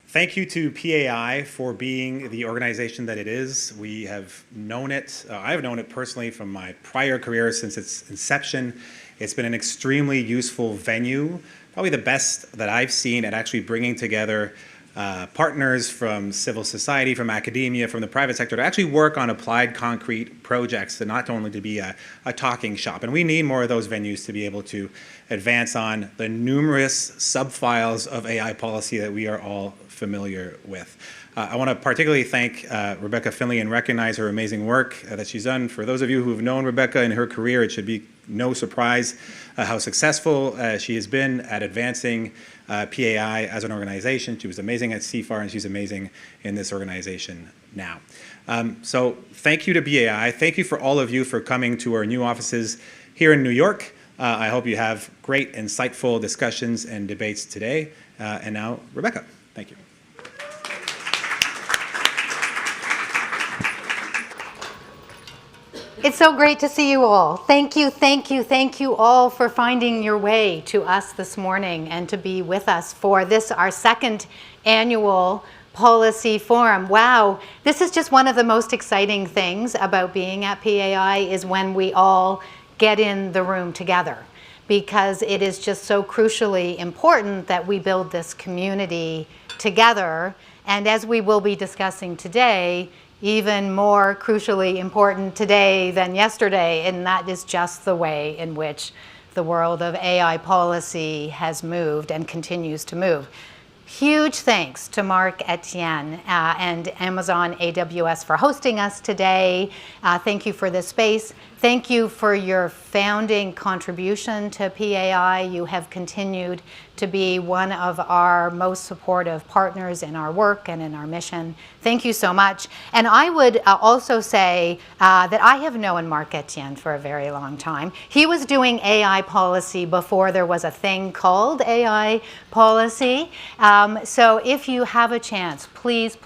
Thank you to PAI for being the organization that it is. We have known it, I've known it personally from my prior career since its inception. It's been an extremely useful venue, probably the best that I've seen at actually bringing together partners from civil society, from academia, from the private sector to actually work on applied concrete projects, and not only to be a talking shop. And we need more of those venues to be able to advance on the numerous subfiles of AI policy that we are all familiar with. I want to particularly thank Rebecca Finlay and recognize her amazing work that she's done. For those of you who have known Rebecca in her career, it should be no surprise how successful she has been at advancing PAI as an organization. She was amazing at CFAR, and she's amazing in this organization now. So thank you to PAI. Thank you for all of you for coming to our new offices here in New York. I hope you have great, insightful discussions and debates today. And now, Rebecca, thank you. It's so great to see you all. Thank you all for finding your way to us this morning and to be with us for this, our second annual policy forum. Wow, this is just one of the most exciting things about being at PAI is when we all get in the room together, because it is just so crucially important that we build this community together. And as we will be discussing today, even more crucially important today than yesterday, and that is just the way in which the world of AI policy has moved and continues to move. Huge thanks to Marc-Etienne and Amazon AWS for hosting us today. Thank you for this space. Thank you for your founding contribution to PAI. You have continued to be one of our most supportive partners in our work and in our mission. Thank you so much. And I would also say that I have known Marc-Etienne for a very long time. He was doing AI policy before there was a thing called AI policy. So if you have a chance, please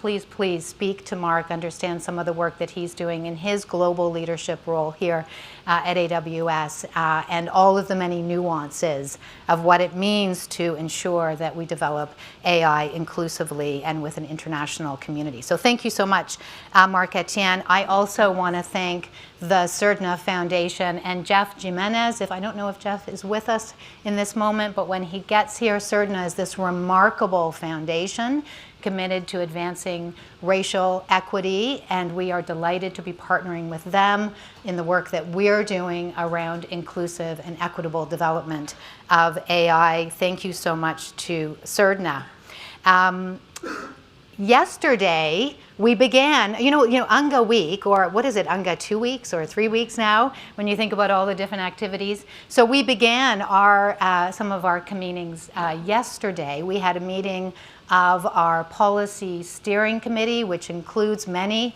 speak to Marc, understand some of the work that he's doing in his global leadership role here at AWS, and all of the many nuances of what it means to ensure that we develop AI inclusively and with an international community. So thank you so much, Marc-Etienne. I also want to thank the CERDNA Foundation and Jeff Jimenez. I don't know if Jeff is with us in this moment, but when he gets here, CERDNA is this remarkable foundation committed to advancing racial equity, and we are delighted to be partnering with them in the work that we're doing around inclusive and equitable development of AI. Thank you so much to CERDNA. Yesterday, we began, UNGA week, or what is it, UNGA 2 weeks or 3 weeks now, when you think about all the different activities. So we began some of our convenings yesterday. We had a meeting of our policy steering committee, which includes many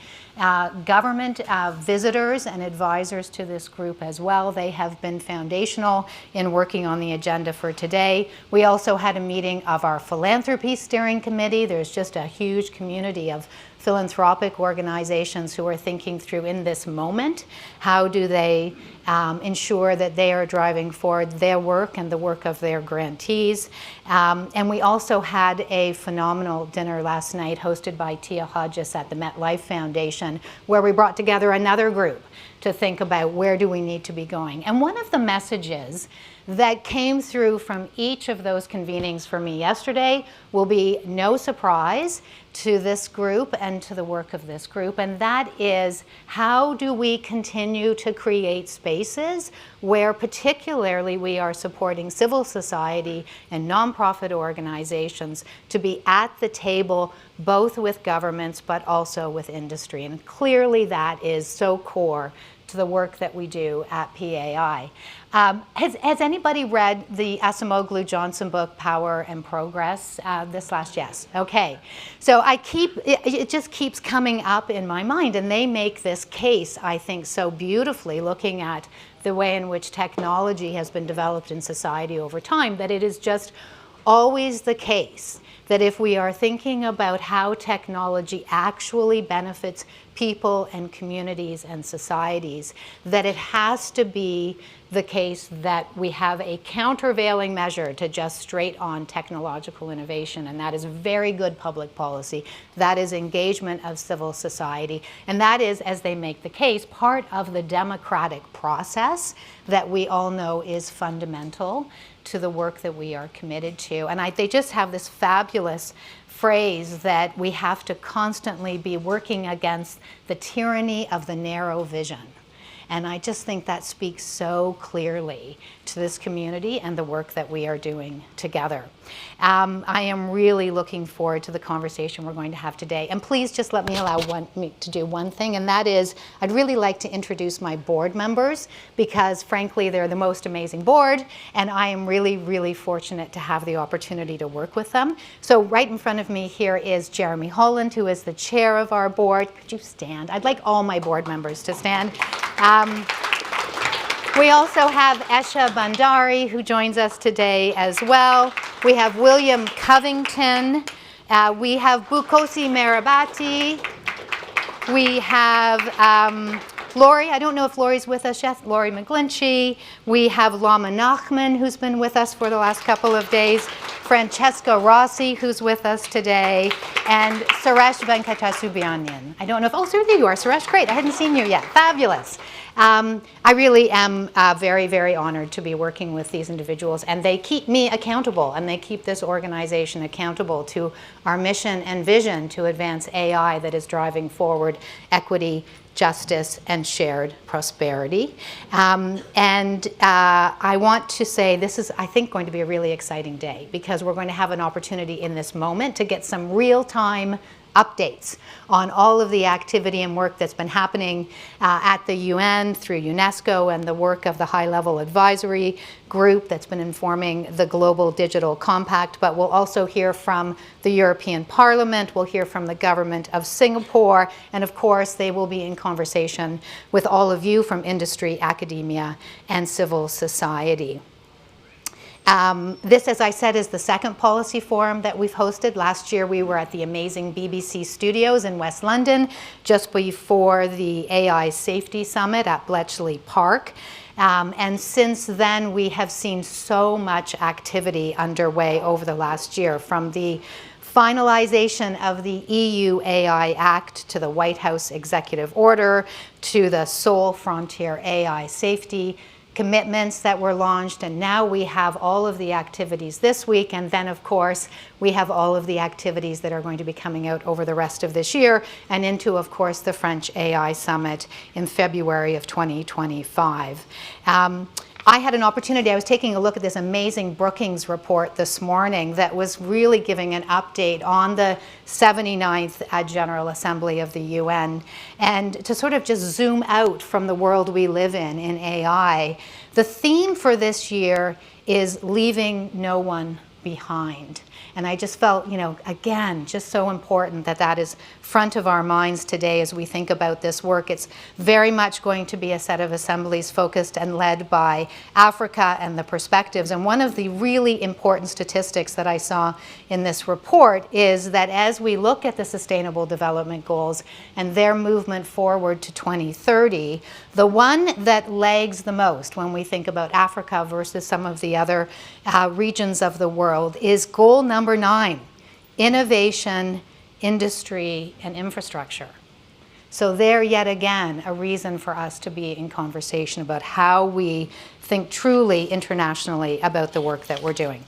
government visitors and advisors to this group as well. They have been foundational in working on the agenda for today. We also had a meeting of our philanthropy steering committee. There's just a huge community of philanthropic organizations who are thinking through in this moment, how do they ensure that they are driving forward their work and the work of their grantees. And we also had a phenomenal dinner last night hosted by Tia Hodges at the MetLife Foundation, where we brought together another group to think about where do we need to be going. And one of the messages that came through from each of those convenings for me yesterday will be no surprise to this group and to the work of this group, and that is, how do we continue to create spaces where particularly we are supporting civil society and nonprofit organizations to be at the table both with governments but also with industry. And clearly that is so core to the work that we do at PAI. Has anybody read the Acemoglu Johnson book, Power and Progress, this last? Yes. Okay. So it just keeps coming up in my mind, and they make this case, I think, so beautifully, looking at the way in which technology has been developed in society over time, that it is just always the case that if we are thinking about how technology actually benefits people and communities and societies, that it has to be the case that we have a countervailing measure to just straight on technological innovation, and that is very good public policy. That is engagement of civil society, and that is, as they make the case, part of the democratic process that we all know is fundamental to the work that we are committed to. And they just have this fabulous phrase that we have to constantly be working against the tyranny of the narrow vision. And I just think that speaks so clearly to this community and the work that we are doing together. I am really looking forward to the conversation we're going to have today. And please just let me me to do one thing, and that is I'd really like to introduce my board members, because frankly, they're the most amazing board, and I am really, really fortunate to have the opportunity to work with them. So right in front of me here is Jeremy Holland, who is the chair of our board. Could you stand? I'd like all my board members to stand. We also have Esha Bandari, who joins us today as well. We have William Covington. We have Bukosi Marabati. We have Lori. I don't know if Lori's with us yet. Lori McGlinchey. We have Lama Nachman, who's been with us for the last couple of days. Francesca Rossi, who's with us today, and Suresh Venkatasubianyan. I don't know if, oh, so there you are, Suresh, great, I hadn't seen you yet, fabulous. I really am very, very honored to be working with these individuals, and they keep me accountable, and they keep this organization accountable to our mission and vision to advance AI that is driving forward equity, justice, and shared prosperity. I want to say this is, I think, going to be a really exciting day, because we're going to have an opportunity in this moment to get some real-time updates on all of the activity and work that's been happening at the UN through UNESCO, and the work of the high-level advisory group that's been informing the Global Digital Compact. But we'll also hear from the European Parliament, we'll hear from the government of Singapore, and of course they will be in conversation with all of you from industry, academia, and civil society. This, as I said, is the second policy forum that we've hosted. Last year we were at the amazing BBC studios in West London just before the AI Safety Summit at Bletchley Park. And since then we have seen so much activity underway over the last year, from the finalization of the EU AI Act to the White House executive order to the Sole Frontier AI Safety commitments that were launched, and now we have all of the activities this week, and then of course we have all of the activities that are going to be coming out over the rest of this year and into, of course, the French AI Summit in February of 2025. I had an opportunity, I was taking a look at this amazing Brookings report this morning that was really giving an update on the 79th General Assembly of the UN, and to sort of just zoom out from the world we live in AI. The theme for this year is leaving no one behind. And I just felt, again, just so important that that is front of our minds today as we think about this work. It's very much going to be a set of assemblies focused and led by Africa and the perspectives. And one of the really important statistics that I saw in this report is that as we look at the Sustainable Development Goals and their movement forward to 2030, the one that lags the most when we think about Africa versus some of the other regions of the world is goal number 9, innovation, industry, and infrastructure. So there, yet again, a reason for us to be in conversation about how we think truly internationally about the work that we're doing.